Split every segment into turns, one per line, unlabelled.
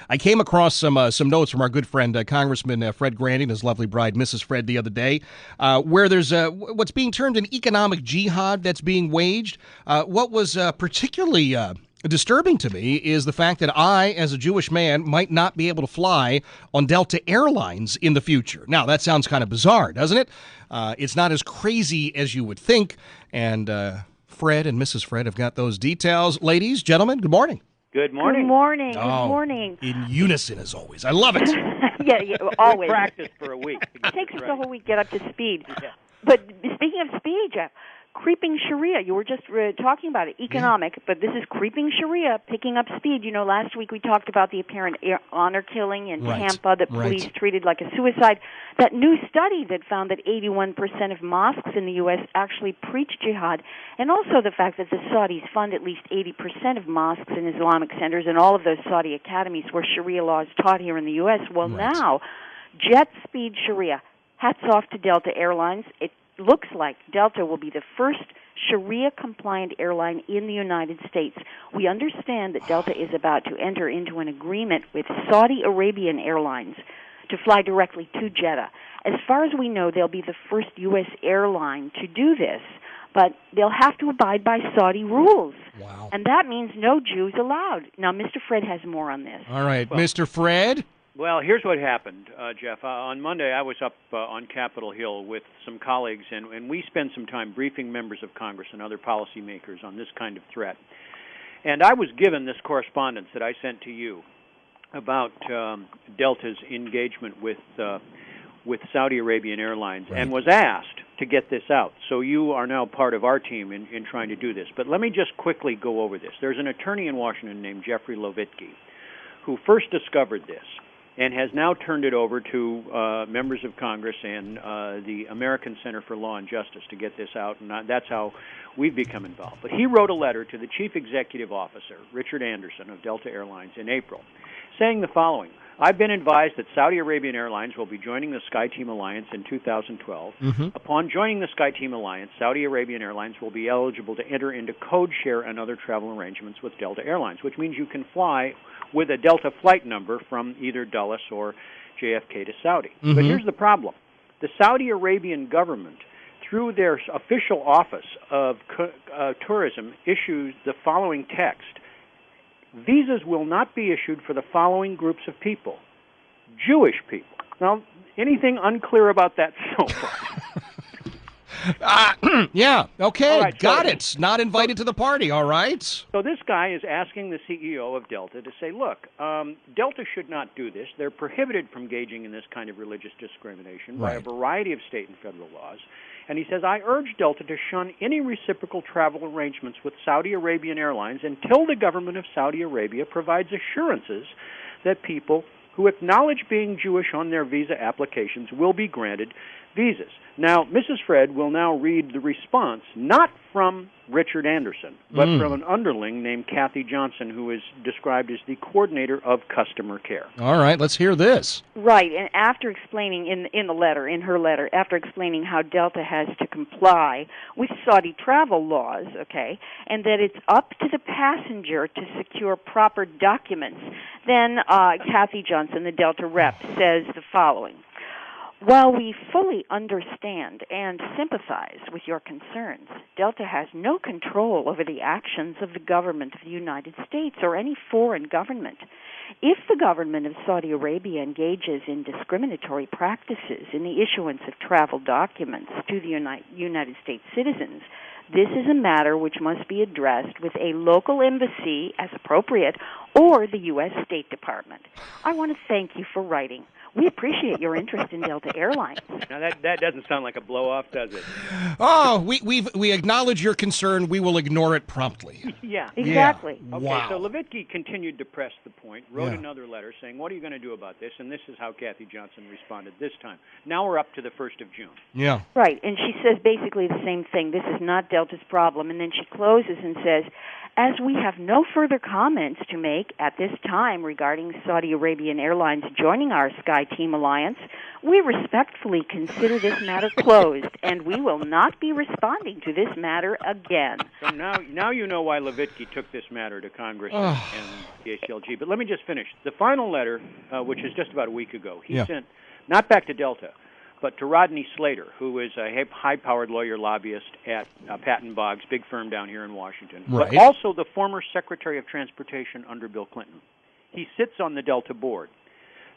I came across some notes from our good friend Congressman Fred Grandy and his lovely bride, Mrs. Fred, the other day, where there's what's being termed an economic jihad that's being waged. What was particularly disturbing to me is the fact that I, as a Jewish man, might not be able to fly on Delta Airlines in the future. Now, that sounds kind of bizarre, doesn't it? It's not as crazy as you would think. And Fred and Mrs. Fred have got those details. Ladies, gentlemen, good morning.
Good morning.
Good morning.
Oh,
Good morning.
In unison, as always. I love it.
yeah, always.
We practice for a week.
It takes us a whole week to get up to speed.
Yeah.
But speaking of speed, Jeff, creeping Sharia, you were just talking about it, economic, but this is creeping Sharia, picking up speed. You know, last week we talked about the apparent honor killing in Tampa that police treated like a suicide. That new study that found that 81% of mosques in the U.S. actually preach jihad, and also the fact that the Saudis fund at least 80% of mosques and Islamic centers and all of those Saudi academies where Sharia law is taught here in the U.S. Well, now, jet speed Sharia. Hats off to Delta Airlines. It looks like Delta will be the first Sharia-compliant airline in the United States. We understand that Delta is about to enter into an agreement with Saudi Arabian Airlines to fly directly to Jeddah. As far as we know, they'll be the first U.S. airline to do this, but they'll have to abide by Saudi rules.
Wow.
And that means no Jews allowed. Now, Mr. Fred has more on this.
All right, well, Mr. Fred?
Well, here's what happened, Jeff. On Monday, I was up on Capitol Hill with some colleagues, and we spent some time briefing members of Congress and other policymakers on this kind of threat. And I was given this correspondence that I sent to you about Delta's engagement with Saudi Arabian Airlines, and was asked to get this out. So you are now part of our team in trying to do this. But let me just quickly go over this. There's an attorney in Washington named Jeffrey Lovitky who first discovered this and has now turned it over to members of Congress and the American Center for Law and Justice to get this out, and that's how we've become involved. But he wrote a letter to the Chief Executive Officer, Richard Anderson of Delta Airlines, in April, saying the following: I've been advised that Saudi Arabian Airlines will be joining the SkyTeam Alliance in 2012. Upon joining the SkyTeam Alliance, Saudi Arabian Airlines will be eligible to enter into code share and other travel arrangements with Delta Airlines, which means you can fly with a Delta flight number from either Dulles or JFK to Saudi. But here's the problem. The Saudi Arabian government, through their official office of tourism, issues the following text: visas will not be issued for the following groups of people: Jewish people. Now, anything unclear about that so far?
Yeah, okay,
right,
got it. Not invited to the party, all right.
So this guy is asking the CEO of Delta to say, look, Delta should not do this. They're prohibited from engaging in this kind of religious discrimination by a variety of state and federal laws. And he says, I urge Delta to shun any reciprocal travel arrangements with Saudi Arabian Airlines until the government of Saudi Arabia provides assurances that people who acknowledge being Jewish on their visa applications will be granted visas. Now, Mrs. Fred will now read the response, not from Richard Anderson, but from an underling named Kathy Johnson, who is described as the coordinator of customer care.
All right, let's hear this.
Right, and after explaining in her letter, after explaining how Delta has to comply with Saudi travel laws, okay, and that it's up to the passenger to secure proper documents, then Kathy Johnson, the Delta rep, says the following: while we fully understand and sympathize with your concerns, Delta has no control over the actions of the government of the United States or any foreign government. If the government of Saudi Arabia engages in discriminatory practices in the issuance of travel documents to the United States citizens, this is a matter which must be addressed with a local embassy as appropriate or the U.S. State Department. I want to thank you for writing. We appreciate your interest in Delta Airlines.
Now, that doesn't sound like a blow-off, does it?
Oh, we acknowledge your concern. We will ignore it promptly.
Yeah.
Exactly.
Yeah.
Okay,
Wow.
so Levitky continued to press the point, wrote another letter saying, what are you going to do about this? And this is how Kathy Johnson responded this time. Now we're up to the 1st of June.
Yeah.
Right, and she says basically the same thing. This is not Delta's problem. And then she closes and says, as we have no further comments to make at this time regarding Saudi Arabian Airlines joining our SkyTeam alliance, we respectfully consider this matter closed, and we will not be responding to this matter again.
So now you know why Levitsky took this matter to Congress and the ACLG. But let me just finish. The final letter, which is just about a week ago, he sent not back to Delta, but to Rodney Slater, who is a high-powered lawyer lobbyist at Patton Boggs, big firm down here in Washington, but also the former Secretary of Transportation under Bill Clinton. He sits on the Delta board.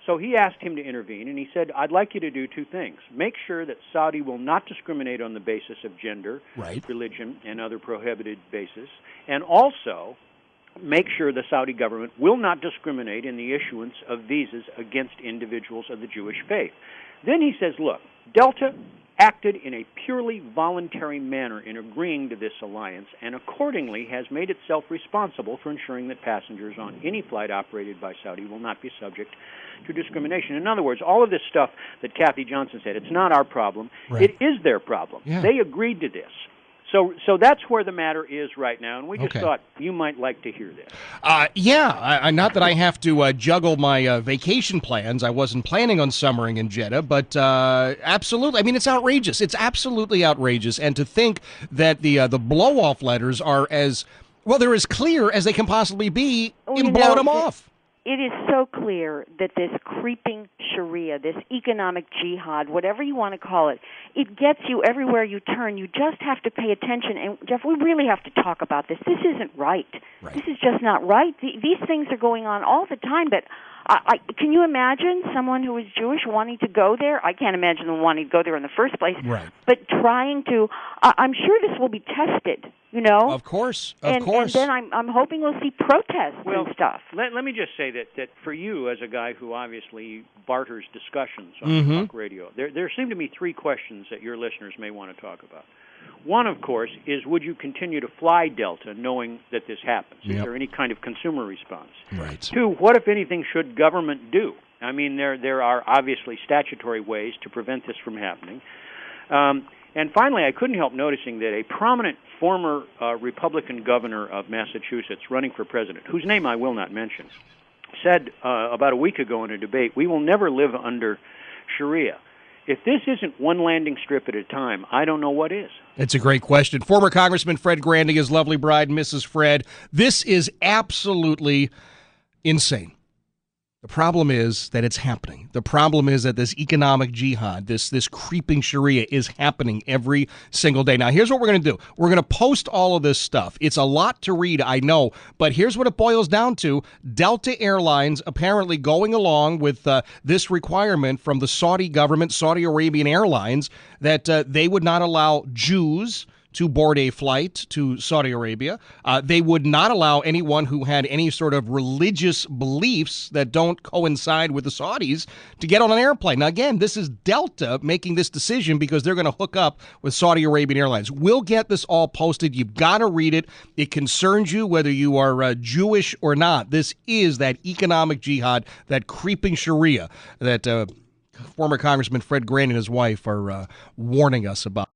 So he asked him to intervene, and he said, I'd like you to do two things. Make sure that Saudi will not discriminate on the basis of gender, religion, and other prohibited bases, and also make sure the Saudi government will not discriminate in the issuance of visas against individuals of the Jewish faith. Then he says, look, Delta acted in a purely voluntary manner in agreeing to this alliance and accordingly has made itself responsible for ensuring that passengers on any flight operated by Saudi will not be subject to discrimination. In other words, all of this stuff that Kathy Johnson said, it's not our problem. It is their problem. They agreed to this. So that's where the matter is right now, and we just thought you might like to hear this.
Not that I have to juggle my vacation plans. I wasn't planning on summering in Jeddah, but absolutely. I mean, it's outrageous. It's absolutely outrageous. And to think that the blow-off letters are they're as clear as they can possibly be in blowing them off.
It is so clear that this creeping Sharia, this economic jihad, whatever you want to call it, it gets you everywhere you turn. You just have to pay attention. And, Jeff, we really have to talk about this. This isn't right. This is just not right. These things are going on all the time, but can you imagine someone who is Jewish wanting to go there? I can't imagine them wanting to go there in the first place. But trying to, I'm sure this will be tested, you know?
Of course.
And then I'm hoping we'll see protests and stuff.
Let me just say that for you, as a guy who obviously barters discussions on talk radio, there seem to be three questions that your listeners may want to talk about. One, of course, is would you continue to fly Delta knowing that this happens? Is there any kind of consumer response? Two, what, if anything, should government do? I mean, there are obviously statutory ways to prevent this from happening. And finally, I couldn't help noticing that a prominent former Republican governor of Massachusetts running for president, whose name I will not mention, said about a week ago in a debate, we will never live under Sharia. If this isn't one landing strip at a time, I don't know what is.
It's a great question. Former Congressman Fred Grandy, his lovely bride, Mrs. Fred. This is absolutely insane. The problem is that it's happening. The problem is that this economic jihad, this creeping Sharia is happening every single day. Now, here's what we're going to do. We're going to post all of this stuff. It's a lot to read, I know, but here's what it boils down to. Delta Airlines apparently going along with this requirement from the Saudi government, Saudi Arabian Airlines, that they would not allow Jews to board a flight to Saudi Arabia. They would not allow anyone who had any sort of religious beliefs that don't coincide with the Saudis to get on an airplane. Now, again, this is Delta making this decision because they're going to hook up with Saudi Arabian Airlines. We'll get this all posted. You've got to read it. It concerns you whether you are Jewish or not. This is that economic jihad, that creeping Sharia that former Congressman Fred Grandy and his wife are warning us about.